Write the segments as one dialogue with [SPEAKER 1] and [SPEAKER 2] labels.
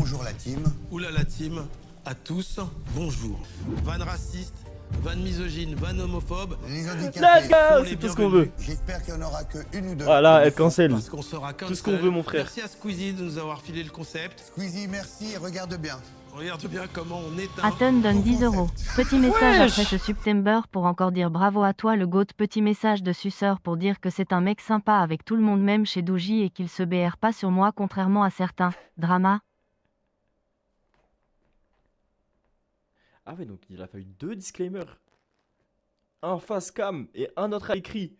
[SPEAKER 1] Bonjour la team.
[SPEAKER 2] Oula la team, à tous, bonjour. Van raciste, van misogyne, van homophobe.
[SPEAKER 1] Les handicapés.
[SPEAKER 3] Let's go,
[SPEAKER 2] sont les
[SPEAKER 3] c'est tout ce
[SPEAKER 2] bienvenus.
[SPEAKER 3] qu'on veut.
[SPEAKER 1] J'espère qu'il n'y en aura que une ou deux.
[SPEAKER 3] Voilà, elle cancelle.
[SPEAKER 2] Parce qu'on sera
[SPEAKER 3] Tout ce qu'on veut, mon frère.
[SPEAKER 2] Merci à Squeezie de nous avoir filé le concept.
[SPEAKER 1] Squeezie, merci et regarde bien.
[SPEAKER 2] Regarde bien comment on éteint.
[SPEAKER 4] Aton donne 10 euros. Petit message
[SPEAKER 3] Wesh.
[SPEAKER 4] après ce September pour encore dire bravo à toi le GOAT. Petit message de suceur pour dire que c'est un mec sympa avec tout le monde même chez Douji et qu'il se BR pas sur moi contrairement à certains. Drama.
[SPEAKER 3] Ah ouais, donc il a fallu 2 disclaimers. Un face cam et un autre à écrit.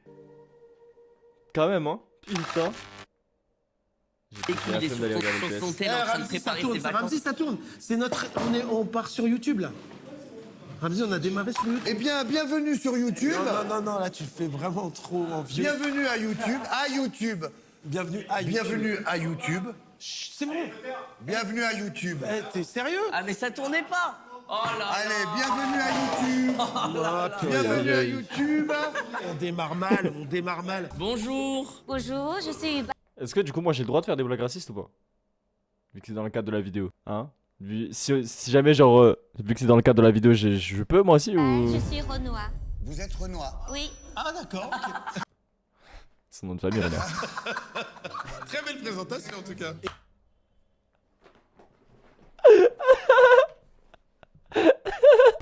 [SPEAKER 3] Quand même, hein. Putain. J'ai la flemme d'aller regarder le PS.
[SPEAKER 2] Ramzi, ça tourne, Ramzi, ça tourne. C'est notre, on part sur YouTube là. Ramzi, on a démarré sur YouTube.
[SPEAKER 1] Eh bien, bienvenue sur YouTube.
[SPEAKER 2] Non, là tu fais vraiment trop en vieux.
[SPEAKER 1] Bienvenue à YouTube. À YouTube.
[SPEAKER 2] Bienvenue à YouTube.
[SPEAKER 1] Bienvenue à YouTube.
[SPEAKER 2] Chut, c'est bon.
[SPEAKER 1] Bienvenue à YouTube.
[SPEAKER 2] Eh, t'es sérieux?
[SPEAKER 5] Ah mais ça tournait pas. Oh là
[SPEAKER 1] Allez, bienvenue à YouTube.
[SPEAKER 2] Ah,
[SPEAKER 1] Bienvenue à YouTube.
[SPEAKER 2] On démarre mal, on démarre mal.
[SPEAKER 5] Bonjour.
[SPEAKER 6] Bonjour, je suis
[SPEAKER 3] Est-ce que du coup, moi j'ai le droit de faire des blagues racistes ou pas? Vu que c'est dans le cadre de la vidéo. Hein? Si jamais, genre, vu que c'est dans le cadre de la vidéo, je peux moi aussi ou.
[SPEAKER 6] je suis Renoir.
[SPEAKER 1] Vous êtes Renoir.
[SPEAKER 6] Oui.
[SPEAKER 2] Ah d'accord, ok.
[SPEAKER 3] Son nom de famille, Renoir.
[SPEAKER 2] Très belle présentation en tout cas.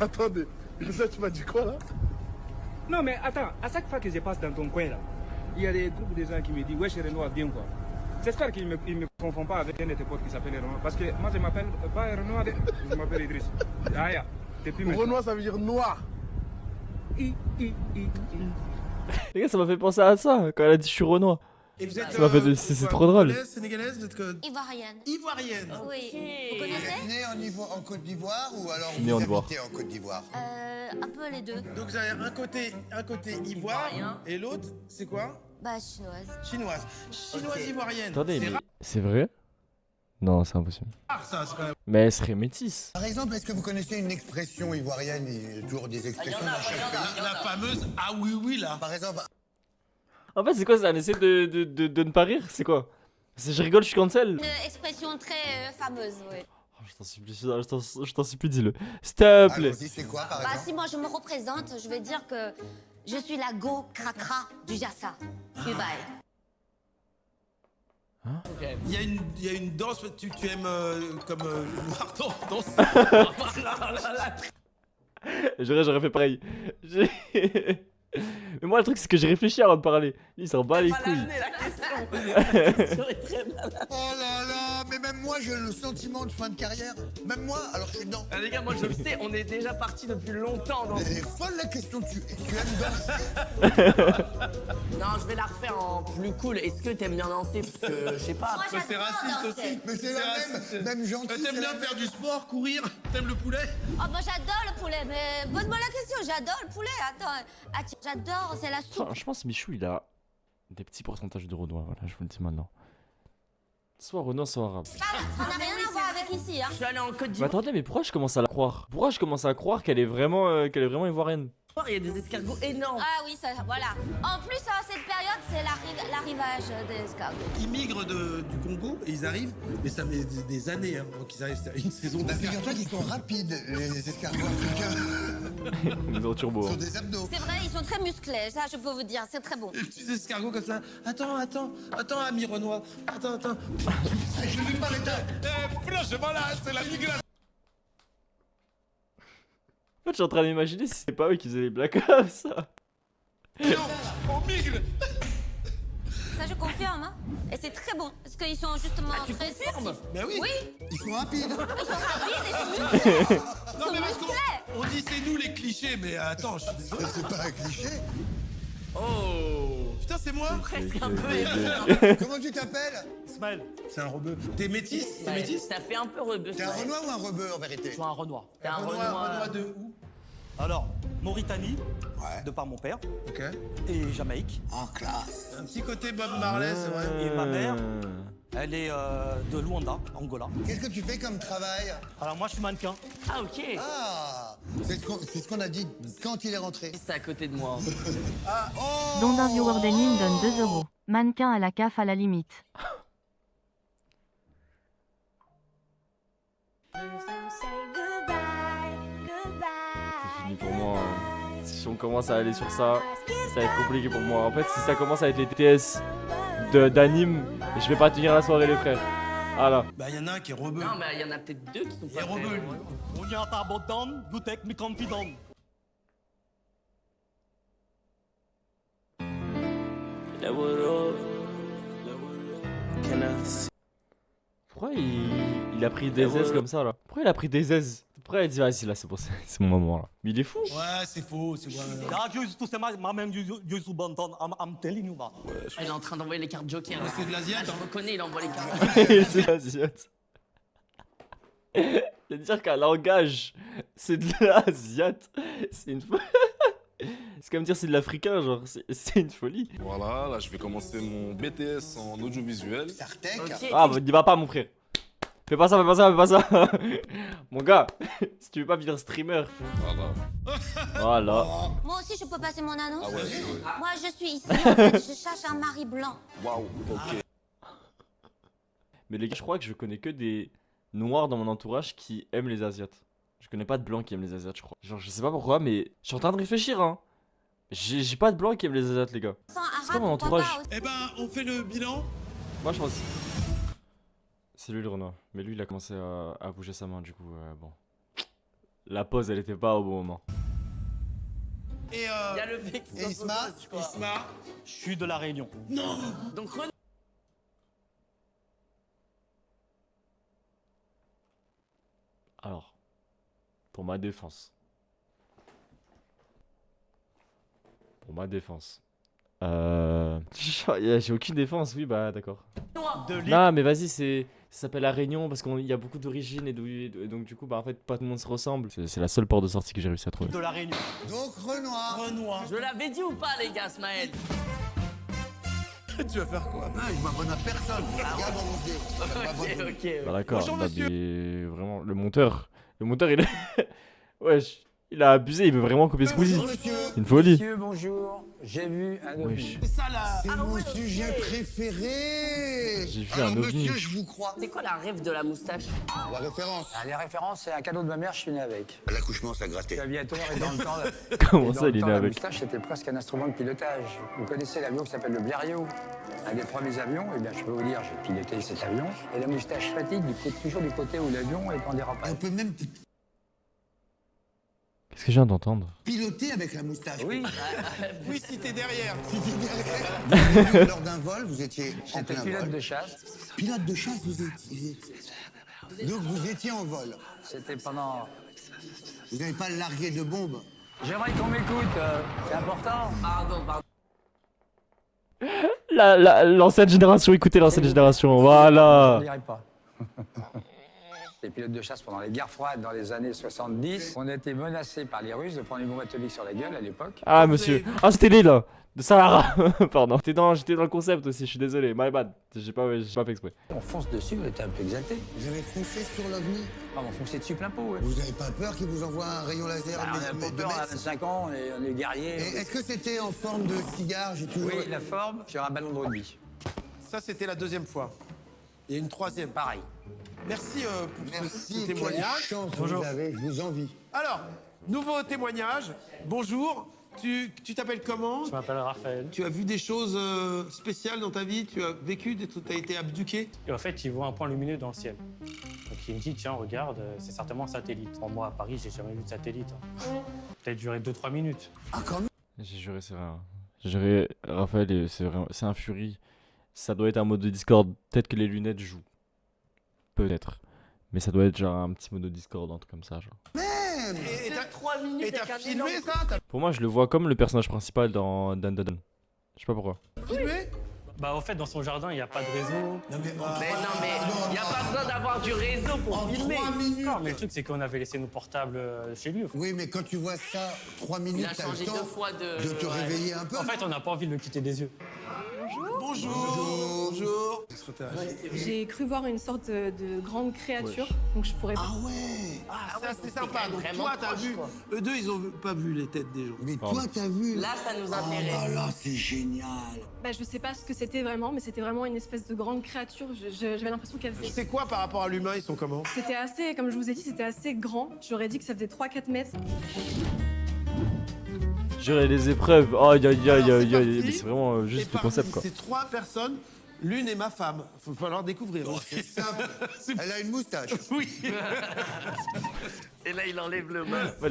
[SPEAKER 7] Attendez, ça tu m'as dit quoi là?
[SPEAKER 8] Non mais attends, à chaque fois que je passe dans ton coin là, il y a des groupes de gens qui me disent ouais chez Renoir bien quoi. J'espère qu'ils me confondent pas avec un de tes potes qui s'appelle Renoir. Parce que moi je m'appelle pas Renoir, je m'appelle Idriss. Ah ya, depuis maintenant.
[SPEAKER 7] Renoir ça veut dire noir.
[SPEAKER 8] I.
[SPEAKER 3] Les gars, ça m'a fait penser à ça quand elle a dit je suis Renoir.
[SPEAKER 2] Et vous êtes,
[SPEAKER 3] Ça m'a fait c'est
[SPEAKER 2] quoi,
[SPEAKER 3] trop drôle.
[SPEAKER 2] congolaise, sénégalaise, vous êtes quoi?
[SPEAKER 6] Ivoirienne.
[SPEAKER 2] Ivoirienne.
[SPEAKER 6] Oui. Vous
[SPEAKER 1] Vous
[SPEAKER 6] connaissez
[SPEAKER 1] êtes né en Côte d'Ivoire ou alors
[SPEAKER 3] Né en
[SPEAKER 1] vous
[SPEAKER 3] Ivoire.
[SPEAKER 1] habitez en Côte d'Ivoire?
[SPEAKER 6] Un peu les deux.
[SPEAKER 2] Donc vous avez un côté ivoire et l'autre c'est quoi?
[SPEAKER 6] Bah, chinoise.
[SPEAKER 2] Chinoise. Chinoise ivoirienne.
[SPEAKER 3] Attendez,
[SPEAKER 2] C'est
[SPEAKER 3] mais c'est vrai? Non, c'est impossible.
[SPEAKER 2] rare ça, c'est quand même.
[SPEAKER 3] Mais elle serait métisse.
[SPEAKER 1] Par exemple, est-ce que vous connaissez une expression ivoirienne? Il y a toujours des expressions dans chaque pays.
[SPEAKER 2] La fameuse ah oui là.
[SPEAKER 1] Par exemple,
[SPEAKER 3] En fait, c'est quoi ça? On essaie de ne pas rire? C'est quoi? Je rigole, je suis cancel.
[SPEAKER 6] Une expression très fameuse, oui.
[SPEAKER 3] Oh, je t'en supplie, je t'en supplie, dis-le. S'il te plaît.
[SPEAKER 1] allons-y, c'est quoi par
[SPEAKER 6] Bah,
[SPEAKER 1] exemple?
[SPEAKER 6] si moi je me représente, je vais dire que je suis la go cracra du Jassa. Dubaï.
[SPEAKER 2] Il y a une danse, tu aimes comme noir danse.
[SPEAKER 3] J'aurais fait pareil. Mais moi, le truc, c'est que j'ai réfléchi avant de parler. Il s'en bat les couilles.
[SPEAKER 1] Oh là là, mais même moi j'ai le sentiment de fin de carrière. Même moi, alors je suis dedans.
[SPEAKER 5] Ah, les gars, moi je le sais, on est déjà parti depuis longtemps dans.
[SPEAKER 1] Elle est folle la question, tu aimes danser?
[SPEAKER 5] Non, je vais la refaire en plus cool. Est-ce que t'aimes bien danser? Parce que je sais pas.
[SPEAKER 6] Moi,
[SPEAKER 2] C'est
[SPEAKER 6] j'adore
[SPEAKER 2] raciste
[SPEAKER 6] danser.
[SPEAKER 2] aussi.
[SPEAKER 1] Mais c'est la même gentille.
[SPEAKER 2] T'aimes
[SPEAKER 1] c'est
[SPEAKER 2] bien
[SPEAKER 1] la
[SPEAKER 2] faire du sport, courir? T'aimes le poulet?
[SPEAKER 6] Oh, moi j'adore le poulet, mais pose-moi la question, j'adore le poulet. Attends, j'adore, c'est la soupe.
[SPEAKER 3] Enfin, je pense que Michou, il a des petits pourcentages de Renoir. Voilà, je vous le dis maintenant. Soit Renoir, soit arabe.
[SPEAKER 6] Ça n'a rien à voir avec ici, hein.
[SPEAKER 5] Je suis allé en Côte
[SPEAKER 3] Mais
[SPEAKER 5] d'Ivoire,
[SPEAKER 3] attendez, mais pourquoi je commence à la croire? Pourquoi je commence à croire qu'elle est vraiment ivoirienne?
[SPEAKER 5] il y a des escargots énormes.
[SPEAKER 6] Ah oui, ça, voilà. En plus, à cette période, c'est l'arrivage des escargots.
[SPEAKER 2] Ils migrent du Congo et ils arrivent, mais ça met des années hein, avant qu'ils arrivent. C'est une saison
[SPEAKER 1] Bah,
[SPEAKER 2] d'escargots.
[SPEAKER 1] figure-toi qu'ils sont rapides, les escargots africains.
[SPEAKER 3] Ils ont turbo.
[SPEAKER 1] Ils
[SPEAKER 3] Hein.
[SPEAKER 1] ont des abdos.
[SPEAKER 6] C'est vrai, ils sont très musclés, ça je peux vous dire, c'est très bon.
[SPEAKER 2] Des petits escargots comme ça. Attends, ami Renoir. Attends.
[SPEAKER 1] Je lui parle
[SPEAKER 2] Franchement là, c'est la migration.
[SPEAKER 3] En fait, je suis en train d'imaginer si c'était pas eux qui faisaient les blagues comme ça.
[SPEAKER 2] On migre.
[SPEAKER 6] Ça je confirme, hein. Et c'est très bon, parce qu'ils sont justement
[SPEAKER 5] tu
[SPEAKER 6] très
[SPEAKER 5] confirmes?
[SPEAKER 6] sportifs.
[SPEAKER 2] Ben oui.
[SPEAKER 6] Oui,
[SPEAKER 1] Ils sont rapides.
[SPEAKER 6] ils sont rapides et ils sont musclés.
[SPEAKER 2] Non mais parce
[SPEAKER 6] musclés.
[SPEAKER 2] qu'on dit c'est nous les clichés, mais attends, je suis désolé.
[SPEAKER 1] Mais c'est pas un cliché.
[SPEAKER 2] Oh. Putain, c'est moi.
[SPEAKER 5] Presque un peu.
[SPEAKER 1] Comment tu t'appelles?
[SPEAKER 2] C'est un rebeu. T'es métis? T'es
[SPEAKER 5] Ouais,
[SPEAKER 2] métis?
[SPEAKER 5] ça fait un peu rebeu.
[SPEAKER 1] T'es un Renoir ou un rebeu en vérité?
[SPEAKER 9] Je suis un Renoir.
[SPEAKER 5] T'es un
[SPEAKER 2] Renoir de où?
[SPEAKER 9] Alors, Mauritanie,
[SPEAKER 1] Ouais.
[SPEAKER 9] de par mon père,
[SPEAKER 2] Ok.
[SPEAKER 9] et Jamaïque.
[SPEAKER 1] En classe.
[SPEAKER 2] Un petit côté Bob Marley, c'est vrai.
[SPEAKER 9] Et ma mère, elle est de Luanda, Angola.
[SPEAKER 1] Qu'est-ce que tu fais comme travail?
[SPEAKER 9] Alors moi, je suis mannequin.
[SPEAKER 5] Ah, ok.
[SPEAKER 1] Ah, c'est ce qu'on a dit quand il est rentré.
[SPEAKER 5] C'est à côté de moi.
[SPEAKER 1] Oh
[SPEAKER 4] Don d'un viewer Denim donne 2 euros. Mannequin à la CAF à la limite.
[SPEAKER 3] C'est fini pour moi. Si on commence à aller sur ça, ça va être compliqué pour moi. En fait, si ça commence à être les TS d'anime, je vais pas tenir la soirée, les frères. Ah là.
[SPEAKER 2] Bah, il y en a un qui est rebeu.
[SPEAKER 5] Non, mais il y en a peut-être deux qui sont
[SPEAKER 2] Il est
[SPEAKER 5] pas
[SPEAKER 2] rebeu,
[SPEAKER 5] prêts.
[SPEAKER 2] lui.
[SPEAKER 9] On y a ta bonne, you take me confident.
[SPEAKER 3] Pourquoi il a pris des aises comme ça là? Pourquoi il a pris des aises? Pourquoi il a dit vas-y là c'est bon, c'est mon moment là? Mais il est fou!
[SPEAKER 2] Ouais, c'est faux, c'est vrai.
[SPEAKER 9] Yeah, you used to say my man, you used to bonton. I'm telling you, man.
[SPEAKER 5] Il est en train d'envoyer les cartes Joker. là.
[SPEAKER 2] C'est de l'Asiat,
[SPEAKER 5] Ah, je
[SPEAKER 2] hein.
[SPEAKER 5] reconnais, il envoie les cartes.
[SPEAKER 3] C'est l'asiate. C'est-à-dire qu'un langage, c'est de l'asiate. C'est une folie. C'est comme dire c'est de l'africain, genre, c'est une folie.
[SPEAKER 10] Voilà, là je vais commencer mon BTS en audiovisuel.
[SPEAKER 1] Sartec.
[SPEAKER 5] Ok.
[SPEAKER 3] Ah, bah, n'y va pas, mon frère. Fais pas ça, fais pas ça, fais pas ça. Mon gars, si tu veux pas devenir streamer.
[SPEAKER 10] Voilà.
[SPEAKER 3] Voilà.
[SPEAKER 6] Moi aussi, je peux passer mon annonce.
[SPEAKER 10] Ah ouais, c'est vrai.
[SPEAKER 6] Moi, je suis ici. En fait, je cherche un mari blanc.
[SPEAKER 10] Waouh, ok.
[SPEAKER 3] Mais les gars, je crois que je connais que des noirs dans mon entourage qui aiment les asiates. Je connais pas de blancs qui aiment les asiates, je crois. Genre, je sais pas pourquoi, mais je suis en train de réfléchir, hein. J'ai pas de blancs qui aiment les asiates, les gars.
[SPEAKER 6] Sans
[SPEAKER 3] C'est quoi
[SPEAKER 6] arabe,
[SPEAKER 3] mon
[SPEAKER 6] pourquoi
[SPEAKER 3] entourage?
[SPEAKER 6] pas aussi.
[SPEAKER 2] Eh ben, on fait le bilan.
[SPEAKER 3] Moi, je pense. C'est lui le Renoir. Mais lui, il a commencé à bouger sa main, du coup, bon. La pause, elle était pas au bon moment.
[SPEAKER 2] Et
[SPEAKER 5] Il y a le fait qu'il
[SPEAKER 1] Et Isma,
[SPEAKER 5] s'oppose, quoi.
[SPEAKER 2] Isma.
[SPEAKER 9] Je suis de la Réunion.
[SPEAKER 5] Donc, Renaud.
[SPEAKER 3] Alors, pour ma défense. J'ai aucune défense, oui, bah d'accord.
[SPEAKER 9] De l'île.
[SPEAKER 3] Non, mais vas-y, ça s'appelle La Réunion parce qu'il y a beaucoup d'origines et donc du coup, bah en fait, pas tout le monde se ressemble. C'est la seule porte de sortie que j'ai réussi à trouver.
[SPEAKER 9] De la Réunion.
[SPEAKER 1] Donc Renoir.
[SPEAKER 2] Renoir.
[SPEAKER 5] Je l'avais dit ou pas, les gars, Smaël?
[SPEAKER 2] Tu vas faire quoi?
[SPEAKER 1] Ah, je m'abonne à personne. Regarde mon vidéo. Je m'abonne.
[SPEAKER 5] Ok, ok.
[SPEAKER 3] Bah d'accord,
[SPEAKER 2] Bonjour,
[SPEAKER 3] bah,
[SPEAKER 2] monsieur.
[SPEAKER 3] mais vraiment, le monteur, il est... Wesh, il a abusé, il veut vraiment couper Squeezie.
[SPEAKER 1] Bonjour monsieur.
[SPEAKER 3] Une folie.
[SPEAKER 11] Monsieur, bonjour. J'ai vu un ovni.
[SPEAKER 3] Wesh,
[SPEAKER 2] C'est ça là.
[SPEAKER 1] C'est
[SPEAKER 5] Ah
[SPEAKER 1] mon
[SPEAKER 5] ouais, ok.
[SPEAKER 1] sujet préféré.
[SPEAKER 3] J'ai vu
[SPEAKER 1] Alors
[SPEAKER 3] un ovni.
[SPEAKER 1] monsieur, je vous crois.
[SPEAKER 5] C'est quoi la rêve de la moustache?
[SPEAKER 1] La référence.
[SPEAKER 11] Ah, les références, c'est un cadeau de ma mère, je suis né avec.
[SPEAKER 1] L'accouchement, ça grattait.
[SPEAKER 11] L'aviateur est dans le temps.
[SPEAKER 3] Comment
[SPEAKER 11] et
[SPEAKER 3] ça,
[SPEAKER 11] dans
[SPEAKER 3] il
[SPEAKER 11] le
[SPEAKER 3] est
[SPEAKER 11] temps,
[SPEAKER 3] né
[SPEAKER 11] la
[SPEAKER 3] avec?
[SPEAKER 11] moustache, c'était presque un instrument de pilotage. Vous connaissez l'avion qui s'appelle le Blériot, un des premiers avions. Eh bien, je peux vous dire, j'ai piloté cet avion. Et la moustache fatigue toujours du côté où l'avion est en dérapage.
[SPEAKER 1] On peut même
[SPEAKER 3] Qu'est-ce que je viens d'entendre?
[SPEAKER 1] piloter avec la moustache.
[SPEAKER 11] Oui,
[SPEAKER 2] Oui, si t'es derrière.
[SPEAKER 1] Lors d'un vol, vous étiez en
[SPEAKER 11] j'étais
[SPEAKER 1] plein
[SPEAKER 11] pilote
[SPEAKER 1] vol.
[SPEAKER 11] de chasse.
[SPEAKER 1] Pilote de chasse, vous étiez. Donc vous étiez en vol.
[SPEAKER 11] C'était pendant...
[SPEAKER 1] Vous n'avez pas largué de bombes.
[SPEAKER 11] J'aimerais qu'on m'écoute, c'est important.
[SPEAKER 5] Pardon, pardon.
[SPEAKER 3] L'ancienne génération, écoutez l'ancienne génération,
[SPEAKER 11] Je
[SPEAKER 3] voilà.
[SPEAKER 11] ne dirais pas. J'étais pilote de chasse pendant les guerres froides dans les années 70. On a été menacés par les Russes de prendre une bombe atomique sur la gueule à l'époque.
[SPEAKER 3] Ah monsieur, ah c'était lui là, de Sahara, pardon. J'étais dans le concept aussi, je suis désolé, my bad, j'ai pas fait exprès.
[SPEAKER 11] On fonce dessus, on était un peu exaltés.
[SPEAKER 1] Vous avez foncé sur l'OVNI.
[SPEAKER 11] Ah, on fonçait dessus plein pot, ouais.
[SPEAKER 1] Vous n'avez pas peur qu'il vous envoie un rayon laser
[SPEAKER 11] Bah, on n'a
[SPEAKER 1] de
[SPEAKER 11] pas peur, on a
[SPEAKER 1] mètres
[SPEAKER 11] 25 ans, on est guerriers.
[SPEAKER 1] Et est-ce que c'était en forme de cigare? J'ai toujours...
[SPEAKER 11] Oui, la forme sur un ballon de rugby.
[SPEAKER 2] Ça, c'était la deuxième fois. Et une troisième.
[SPEAKER 11] Pareil.
[SPEAKER 2] Merci pour
[SPEAKER 1] Merci,
[SPEAKER 2] ce
[SPEAKER 1] quelle
[SPEAKER 2] témoignage.
[SPEAKER 1] chance vous avez, je vous envie.
[SPEAKER 2] Alors, nouveau témoignage. Bonjour. Tu t'appelles comment?
[SPEAKER 12] Je m'appelle Raphaël.
[SPEAKER 2] Tu as vu des choses spéciales dans ta vie? Tu as vécu, tu as été abduqué?
[SPEAKER 12] Et en fait, il voit un point lumineux dans le ciel. Donc il me dit, tiens, regarde, c'est certainement un satellite. Moi, à Paris, j'ai jamais vu de satellite. Peut-être duré 2-3 minutes.
[SPEAKER 1] Ah, quand même.
[SPEAKER 3] J'ai juré, c'est vrai. J'ai juré, Raphaël, c'est un Fury. Ça doit être un mode de Discord, peut-être que les lunettes jouent. Peut-être. Mais ça doit être genre un petit mode de Discord, un truc comme ça, genre.
[SPEAKER 1] Même.
[SPEAKER 2] Et t'as
[SPEAKER 5] 3 minutes
[SPEAKER 2] et t'as
[SPEAKER 5] avec un
[SPEAKER 2] filmé
[SPEAKER 5] énorme-
[SPEAKER 2] ça?
[SPEAKER 3] Pour moi, je le vois comme le personnage principal dans Dan Dan Dan. Je sais pas pourquoi.
[SPEAKER 2] T'as filmé?
[SPEAKER 12] Bah, en fait, dans son jardin, il n'y a pas de réseau.
[SPEAKER 1] Non, mais,
[SPEAKER 5] Mais non, mais il n'y a pas besoin d'avoir du réseau pour
[SPEAKER 1] en
[SPEAKER 5] filmer.
[SPEAKER 1] 3 minutes.
[SPEAKER 12] Non, mais le truc, c'est qu'on avait laissé nos portables chez lui.
[SPEAKER 1] Oui, mais quand tu vois ça, 3
[SPEAKER 5] Il
[SPEAKER 1] minutes,
[SPEAKER 5] a
[SPEAKER 1] t'as le
[SPEAKER 5] changé
[SPEAKER 1] temps
[SPEAKER 5] 2 fois de...
[SPEAKER 1] de te
[SPEAKER 5] Ouais.
[SPEAKER 1] réveiller un peu.
[SPEAKER 12] En fait, on n'a pas envie de le quitter des yeux.
[SPEAKER 2] Bonjour. Bonjour. Bonjour.
[SPEAKER 13] J'ai cru voir une sorte de grande créature, donc je pourrais pas.
[SPEAKER 2] Ah ouais. Ah, ça c'est sympa.
[SPEAKER 5] quand même
[SPEAKER 2] Donc,
[SPEAKER 5] vraiment
[SPEAKER 2] toi t'as
[SPEAKER 5] proche,
[SPEAKER 2] vu.
[SPEAKER 5] quoi.
[SPEAKER 2] Eux deux ils ont pas vu les têtes des gens.
[SPEAKER 1] Mais toi, t'as vu?
[SPEAKER 5] Là, ça nous
[SPEAKER 1] Oh
[SPEAKER 5] intéresse.
[SPEAKER 1] là là, c'est génial.
[SPEAKER 13] Bah, je sais pas ce que c'était vraiment, mais c'était vraiment une espèce de grande créature. J'avais l'impression qu'elle faisait.
[SPEAKER 2] C'est quoi par rapport à l'humain, ils sont comment?
[SPEAKER 13] C'était assez, comme je vous ai dit, c'était assez grand. J'aurais dit que ça faisait 3-4 mètres.
[SPEAKER 3] J'aurais les épreuves. Aïe aïe aïe
[SPEAKER 2] Alors,
[SPEAKER 3] aïe
[SPEAKER 2] c'est
[SPEAKER 3] aïe.
[SPEAKER 2] parti.
[SPEAKER 3] Mais c'est vraiment
[SPEAKER 2] Et
[SPEAKER 3] juste le
[SPEAKER 2] parmi
[SPEAKER 3] concept quoi.
[SPEAKER 2] ces 3 personnes, l'une est ma femme. Faut falloir découvrir. hein.
[SPEAKER 1] C'est simple. Elle a une moustache.
[SPEAKER 2] Oui.
[SPEAKER 5] Et là, il enlève le masque.
[SPEAKER 3] Ouais,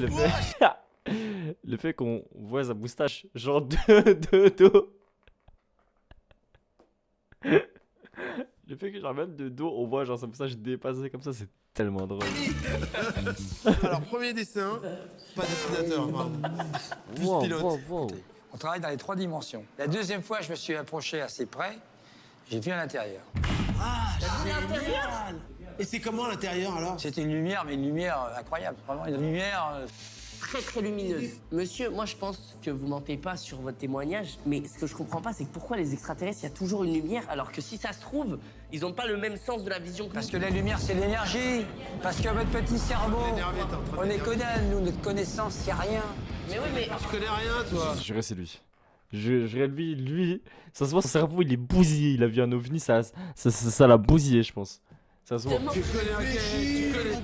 [SPEAKER 3] le fait qu'on voit sa moustache, genre de dos. Le fait que genre même de dos, on voit genre sa moustache dépassée comme ça, c'est tellement drôle.
[SPEAKER 2] Alors premier dessin, pas dessinateur. Pardon. Plus
[SPEAKER 3] Wow,
[SPEAKER 2] pilote.
[SPEAKER 3] wow, wow.
[SPEAKER 11] On travaille dans les 3 dimensions. La deuxième fois, je me suis approché assez près. J'ai vu à l'intérieur.
[SPEAKER 2] Et c'est comment à l'intérieur alors?
[SPEAKER 11] C'était une lumière, mais une lumière incroyable. Vraiment une lumière.
[SPEAKER 5] Très, très lumineuse. Monsieur, moi, je pense que vous mentez pas sur votre témoignage, mais ce que je comprends pas, c'est pourquoi les extraterrestres, il y a toujours une lumière, alors que si ça se trouve, ils n'ont pas le même sens de la vision que
[SPEAKER 11] Parce
[SPEAKER 5] nous.
[SPEAKER 11] que la lumière, c'est l'énergie. Parce que votre petit cerveau, on est connaît, nous, notre connaissance, il n'y a rien.
[SPEAKER 5] Mais oui, mais
[SPEAKER 2] Tu connais rien toi?
[SPEAKER 3] Je dirais c'est lui. Je dirais lui, ça se voit, son cerveau il est bousillé, il a vu un ovni, ça l'a bousillé je pense. Ça se voit.
[SPEAKER 2] Tu connais rien, tu connais.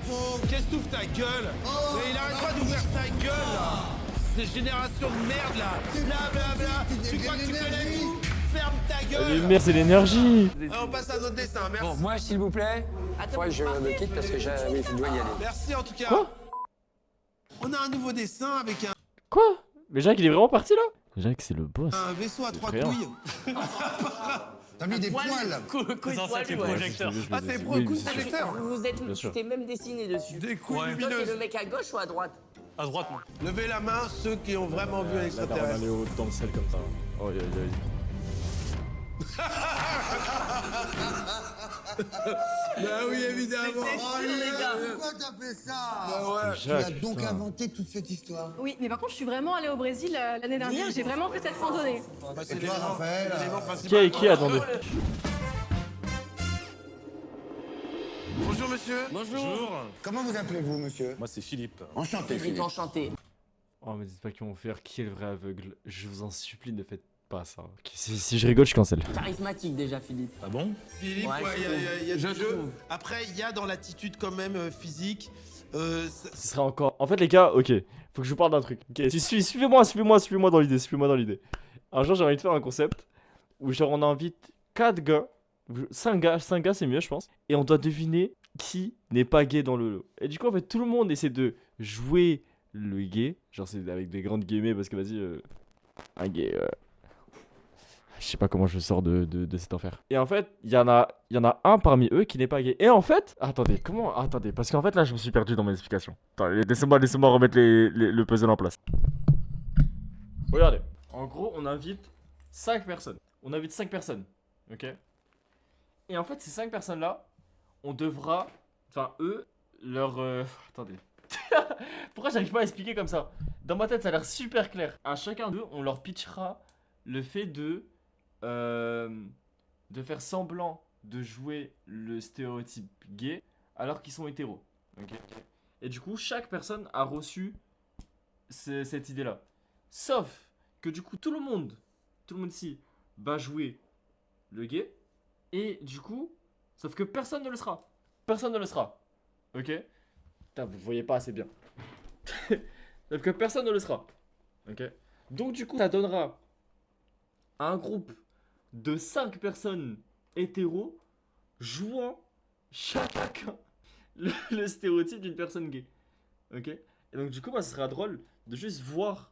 [SPEAKER 2] Qu'est-ce que t'ouvres ta gueule? Mais il arrête pas d'ouvrir sa gueule là. Ces générations de merde là. Blablabla. Tu crois que tu connais tout? Ferme ta
[SPEAKER 3] La
[SPEAKER 2] gueule.
[SPEAKER 3] lumière c'est l'énergie.
[SPEAKER 2] On passe à notre dessin, merci.
[SPEAKER 11] Bon, moi, s'il vous plaît,
[SPEAKER 5] Attends,
[SPEAKER 11] je me quitte parce que je dois y aller.
[SPEAKER 2] Merci en tout cas.
[SPEAKER 3] Quoi?
[SPEAKER 2] On a un nouveau dessin avec
[SPEAKER 3] Quoi? Mais Jacques il est vraiment parti là? Jacques c'est le boss.
[SPEAKER 2] un vaisseau à 3
[SPEAKER 3] frère.
[SPEAKER 2] couilles.
[SPEAKER 1] T'as mis des poils.
[SPEAKER 5] couilles
[SPEAKER 12] Ça, c'est
[SPEAKER 5] poilues,
[SPEAKER 12] le
[SPEAKER 5] ouais.
[SPEAKER 12] projecteur.
[SPEAKER 2] Ah, c'est
[SPEAKER 3] Oui,
[SPEAKER 2] coups de
[SPEAKER 3] c'est sûr.
[SPEAKER 2] projecteur.
[SPEAKER 5] Vous êtes,
[SPEAKER 3] Bien sûr.
[SPEAKER 5] tu t'es même dessiné dessus.
[SPEAKER 2] Des couilles
[SPEAKER 5] Toi, t'es
[SPEAKER 2] lumineuses.
[SPEAKER 5] le mec à gauche ou à droite?
[SPEAKER 12] À droite, moi.
[SPEAKER 2] Levez la main ceux qui ont vraiment vu un
[SPEAKER 3] Là, on va
[SPEAKER 2] extraterrestre.
[SPEAKER 3] aller haut dans le ciel comme ça. Oh aïe aïe.
[SPEAKER 2] Bah oui, évidemment.
[SPEAKER 1] Oh
[SPEAKER 5] les gars.
[SPEAKER 1] pourquoi t'as fait ça?
[SPEAKER 2] Bah ouais.
[SPEAKER 1] Tu as
[SPEAKER 3] Jacques,
[SPEAKER 1] donc
[SPEAKER 3] putain.
[SPEAKER 1] inventé toute cette histoire.
[SPEAKER 13] Oui, mais par contre, je suis vraiment allée au Brésil l'année dernière. J'ai vraiment fait cette randonnée.
[SPEAKER 2] Bah, c'est
[SPEAKER 1] Et toi, Raphaël,
[SPEAKER 2] l'élément principal.
[SPEAKER 3] Qui attendez?
[SPEAKER 2] Bonjour monsieur.
[SPEAKER 5] Bonjour.
[SPEAKER 1] Comment vous appelez-vous, monsieur?
[SPEAKER 10] Moi, c'est Philippe.
[SPEAKER 1] Enchanté,
[SPEAKER 5] Philippe,
[SPEAKER 1] Philippe.
[SPEAKER 5] enchanté.
[SPEAKER 3] Oh mais dites pas qu'ils vont faire qui est le vrai aveugle. Je vous en supplie ne faites pas ça. Ok, si je rigole je cancelle.
[SPEAKER 5] Charismatique déjà, Philippe.
[SPEAKER 10] Ah bon?
[SPEAKER 2] Philippe,
[SPEAKER 5] Ouais,
[SPEAKER 2] ouais,
[SPEAKER 5] je
[SPEAKER 2] il y a
[SPEAKER 5] je
[SPEAKER 2] du jeu.
[SPEAKER 5] trouve.
[SPEAKER 2] Après, il y a dans l'attitude quand même physique.
[SPEAKER 3] Ce serait encore. En fait les gars, ok, faut que je vous parle d'un truc. Ok, suivez-moi dans l'idée. Un jour j'ai envie de faire un concept où genre on invite 4 gars, 5 gars c'est mieux je pense, et on doit deviner qui n'est pas gay dans le lot. Et du coup en fait tout le monde essaie de jouer le gay, genre c'est avec des grandes guillemets parce que vas-y, un gay. Je sais pas comment je sors de cet enfer. Et en fait, il y en a un parmi eux qui n'est pas gay. Et en fait, attendez, parce qu'en fait là je me suis perdu dans mes explications. Attendez, laissez-moi remettre le puzzle en place. Regardez, en gros on invite 5 personnes. Ok? Et en fait ces 5 personnes là, on devra, enfin eux, attendez. Pourquoi j'arrive pas à expliquer comme ça? Dans ma tête ça a l'air super clair. À chacun d'eux, on leur pitchera le fait de faire semblant de jouer le stéréotype gay alors qu'ils sont hétéros. Ok. Et du coup, chaque personne a reçu cette idée-là. Sauf que du coup, tout le monde ici va jouer le gay. Et du coup, sauf que personne ne le sera. Ok. Putain, vous voyez pas assez bien. Sauf que personne ne le sera. Ok. Donc du coup, ça donnera un groupe de 5 personnes hétéros jouant chacun le stéréotype d'une personne gay. Ok? Et donc du coup, bah, ce sera drôle de juste voir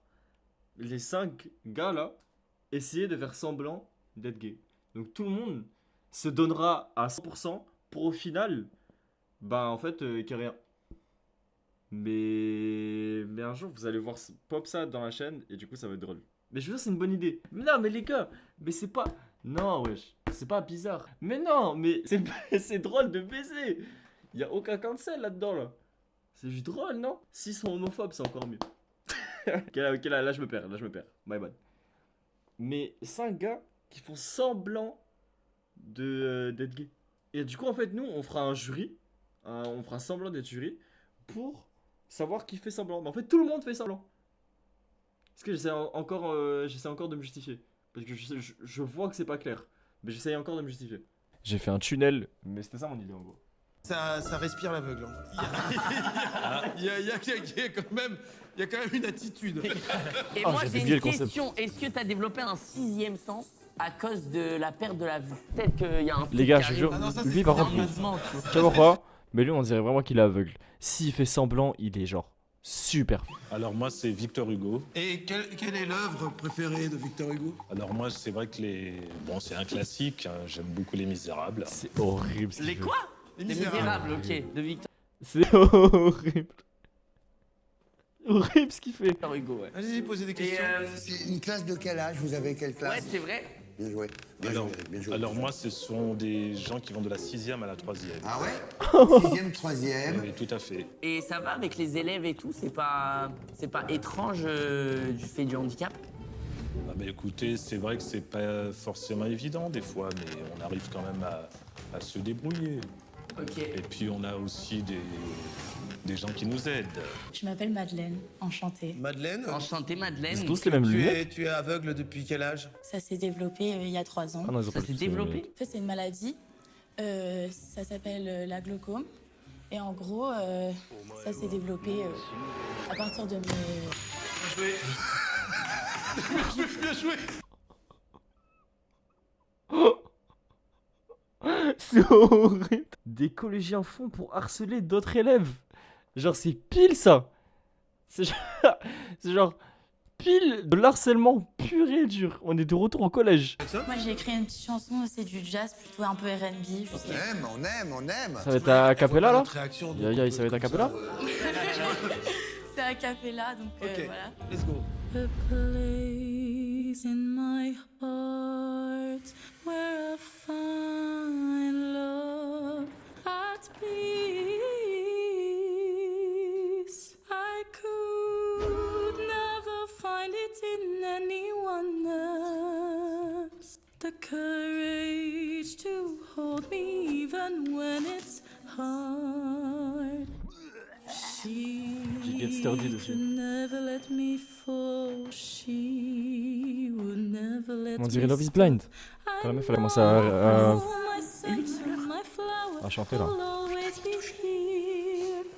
[SPEAKER 3] les 5 gars là essayer de faire semblant d'être gay. Donc tout le monde se donnera à 100% pour au final, bah en fait, qu'il n'y ait rien. Mais un jour, vous allez voir pop ça dans la chaîne et du coup, ça va être drôle. Mais je veux dire, c'est une bonne idée. Mais non, mais les gars, mais c'est pas... Non, wesh, c'est pas bizarre. Mais non, mais c'est drôle de baiser. Y a aucun cancel là-dedans, là. C'est juste drôle, non? S'ils sont homophobes, c'est encore mieux. Ok, là, je me perds. My bad. Mais 5 gars qui font semblant d'être gays. Et du coup, en fait, nous, on fera un jury, on fera semblant d'être jury pour savoir qui fait semblant. Mais en fait, tout le monde fait semblant. Parce que j'essaie encore de me justifier. Parce que je vois que c'est pas clair. Mais j'essaye encore de me justifier. J'ai fait un tunnel, mais c'était ça mon idée en gros.
[SPEAKER 2] Ça respire l'aveugle. Il y a quand même une attitude.
[SPEAKER 5] Et moi, j'ai une question. Est-ce que tu as développé un 6e sens à cause de la perte de la vue? Peut-être qu'il y a un...
[SPEAKER 3] Les gars, je jure, lui par contre, je sais pas pourquoi, mais lui on dirait vraiment qu'il est aveugle. S'il fait semblant, il est genre super.
[SPEAKER 14] Alors moi, c'est Victor Hugo.
[SPEAKER 2] Et quelle est l'œuvre préférée de Victor Hugo?
[SPEAKER 14] Alors moi, c'est vrai que bon, c'est un classique, hein, j'aime beaucoup Les Misérables.
[SPEAKER 3] C'est horrible ce qu'il
[SPEAKER 5] Les
[SPEAKER 3] fait.
[SPEAKER 5] quoi? Les Misérables, ok, de Victor.
[SPEAKER 3] C'est horrible. Horrible ce qu'il fait.
[SPEAKER 5] Victor Hugo, ouais.
[SPEAKER 2] Allez-y, posez des questions.
[SPEAKER 1] C'est une classe de quel âge? Vous avez quelle classe?
[SPEAKER 5] Ouais, c'est vrai.
[SPEAKER 1] Bien joué. Bien joué.
[SPEAKER 14] Alors moi, ce sont des gens qui vont de la 6e à la 3e.
[SPEAKER 1] Ah ouais? 6e, 3e.
[SPEAKER 14] Oui, tout à fait.
[SPEAKER 5] Et ça va avec les élèves et tout? C'est pas étrange du fait du handicap?
[SPEAKER 14] Ah bah écoutez, c'est vrai que c'est pas forcément évident des fois, mais on arrive quand même à se débrouiller.
[SPEAKER 5] Ok.
[SPEAKER 14] Et puis on a aussi des gens qui nous aident.
[SPEAKER 15] Je m'appelle Madeleine, enchantée.
[SPEAKER 2] Madeleine?
[SPEAKER 5] Enchantée, Madeleine.
[SPEAKER 3] C'est tous les mêmes lunettes.
[SPEAKER 2] Tu es aveugle depuis quel âge?
[SPEAKER 15] Ça s'est développé il y a 3 ans.
[SPEAKER 3] Ah non, ils ont
[SPEAKER 5] Ça
[SPEAKER 3] pas
[SPEAKER 5] s'est
[SPEAKER 3] tous
[SPEAKER 5] développé?
[SPEAKER 3] les mêmes.
[SPEAKER 15] En fait, c'est une maladie. Ça s'appelle la glaucome. Et en gros, ça s'est développé à partir de mes...
[SPEAKER 2] Bien joué. Bien joué.
[SPEAKER 3] C'est horrible. Des collégiens font pour harceler d'autres élèves. Genre, c'est pile ça. C'est genre pile de l'harcèlement pur et dur. On est de retour au collège.
[SPEAKER 15] Moi, j'ai écrit une petite chanson, c'est du jazz, plutôt un peu R&B.
[SPEAKER 1] On aime.
[SPEAKER 3] Ça va être à cappella là?
[SPEAKER 2] Réaction,
[SPEAKER 3] Ça va être à cappella?
[SPEAKER 15] C'est a cappella, donc
[SPEAKER 2] Ok,
[SPEAKER 15] voilà.
[SPEAKER 2] let's go.
[SPEAKER 15] A place in my heart where I find love at peace. I could never find it in anyone else. The courage to hold me even when it's hard.
[SPEAKER 3] J'ai Get Sturdy dessus. On dirait Love is Blind. Quand la meuf elle a commencé à chanter là.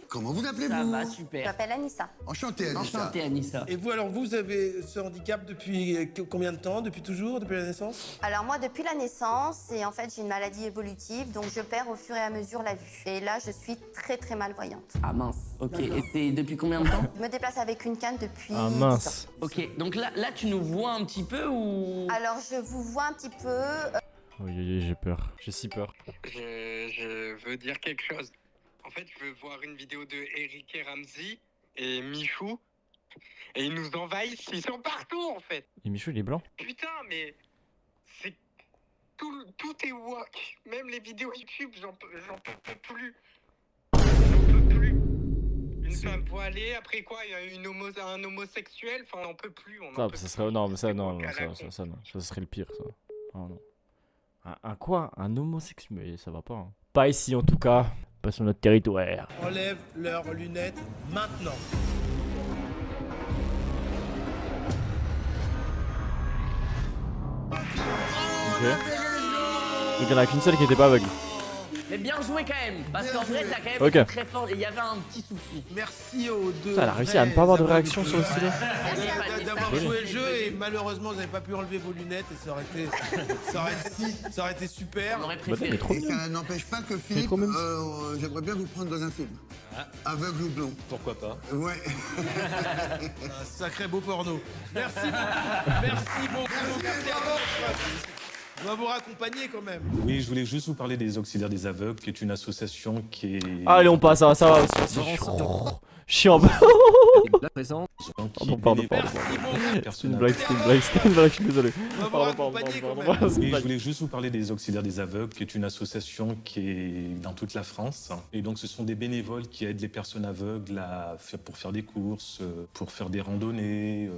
[SPEAKER 1] Comment vous appelez-vous?
[SPEAKER 5] Ça va, super.
[SPEAKER 6] Je m'appelle Anissa.
[SPEAKER 1] Enchanté, Anissa.
[SPEAKER 5] Enchanté, Anissa.
[SPEAKER 2] Et vous, alors, vous avez ce handicap depuis combien de temps? Depuis toujours? Depuis la naissance?
[SPEAKER 6] Alors moi, depuis la naissance, et en fait, j'ai une maladie évolutive, donc je perds au fur et à mesure la vue. Et là, je suis très très malvoyante.
[SPEAKER 5] Ah mince, ok. Et c'est depuis combien de temps?
[SPEAKER 6] Je me déplace avec une canne depuis
[SPEAKER 3] Ah
[SPEAKER 6] 10
[SPEAKER 3] mince.
[SPEAKER 6] ans.
[SPEAKER 5] Ok, donc là, tu nous vois un petit peu ou...
[SPEAKER 6] Alors, je vous vois un petit peu.
[SPEAKER 3] Oui, j'ai peur. J'ai si peur.
[SPEAKER 16] Je veux dire quelque chose. En fait, je veux voir une vidéo de Eric et Ramsey et Michou. Et ils nous envahissent, ils sont partout en fait.
[SPEAKER 3] Et Michou il est blanc?
[SPEAKER 16] Putain, mais c'est tout est woke. Même les vidéos YouTube, j'en peux plus. J'en peux plus. Une femme voilée, après quoi, il y a un homosexuel, enfin on en peut plus.
[SPEAKER 3] Ça serait non, mais ça non, ça serait le pire ça. Oh non. Un quoi? Un homosexuel? Mais ça va pas. Hein. Pas ici en tout cas. Pas sur notre territoire.
[SPEAKER 2] Enlève leurs lunettes maintenant.
[SPEAKER 3] Ok. Donc il y en a qu'une seule qui était pas aveugle.
[SPEAKER 5] Mais bien joué quand même, parce qu'en vrai, t'as quand même
[SPEAKER 3] Ok.
[SPEAKER 5] été très fort et il y avait un petit souci.
[SPEAKER 2] Merci aux deux.
[SPEAKER 3] Ça, elle a réussi à ne pas avoir de réaction sur le stylo.
[SPEAKER 2] D'avoir
[SPEAKER 3] Joli.
[SPEAKER 2] joué le jeu et malheureusement vous n'avez pas pu enlever vos lunettes et ça aurait été super.
[SPEAKER 5] On aurait
[SPEAKER 3] mais
[SPEAKER 5] préféré.
[SPEAKER 3] trop
[SPEAKER 1] Et
[SPEAKER 3] bien.
[SPEAKER 1] ça n'empêche pas que Philippe,
[SPEAKER 3] trop mignon.
[SPEAKER 1] j'aimerais bien vous prendre dans un film. Aveugle ou blond.
[SPEAKER 14] Pourquoi pas?
[SPEAKER 1] Ouais.
[SPEAKER 2] Un sacré beau porno. Merci beaucoup. Merci beaucoup. Merci à vous. On va vous raccompagner quand même.
[SPEAKER 14] Oui, je voulais juste vous parler des Auxiliaires des Aveugles, qui est une association qui est...
[SPEAKER 3] Allez, on passe, ça va. C'est chiant.
[SPEAKER 14] La présence.
[SPEAKER 3] Pardon. C'est une blague, je suis désolé.
[SPEAKER 2] On va vous raccompagner quand même.
[SPEAKER 14] Oui, je voulais juste vous parler des Auxiliaires des Aveugles, qui est une association qui est dans toute la France. Et donc, ce sont des bénévoles qui aident les personnes aveugles pour faire des courses, pour faire des randonnées,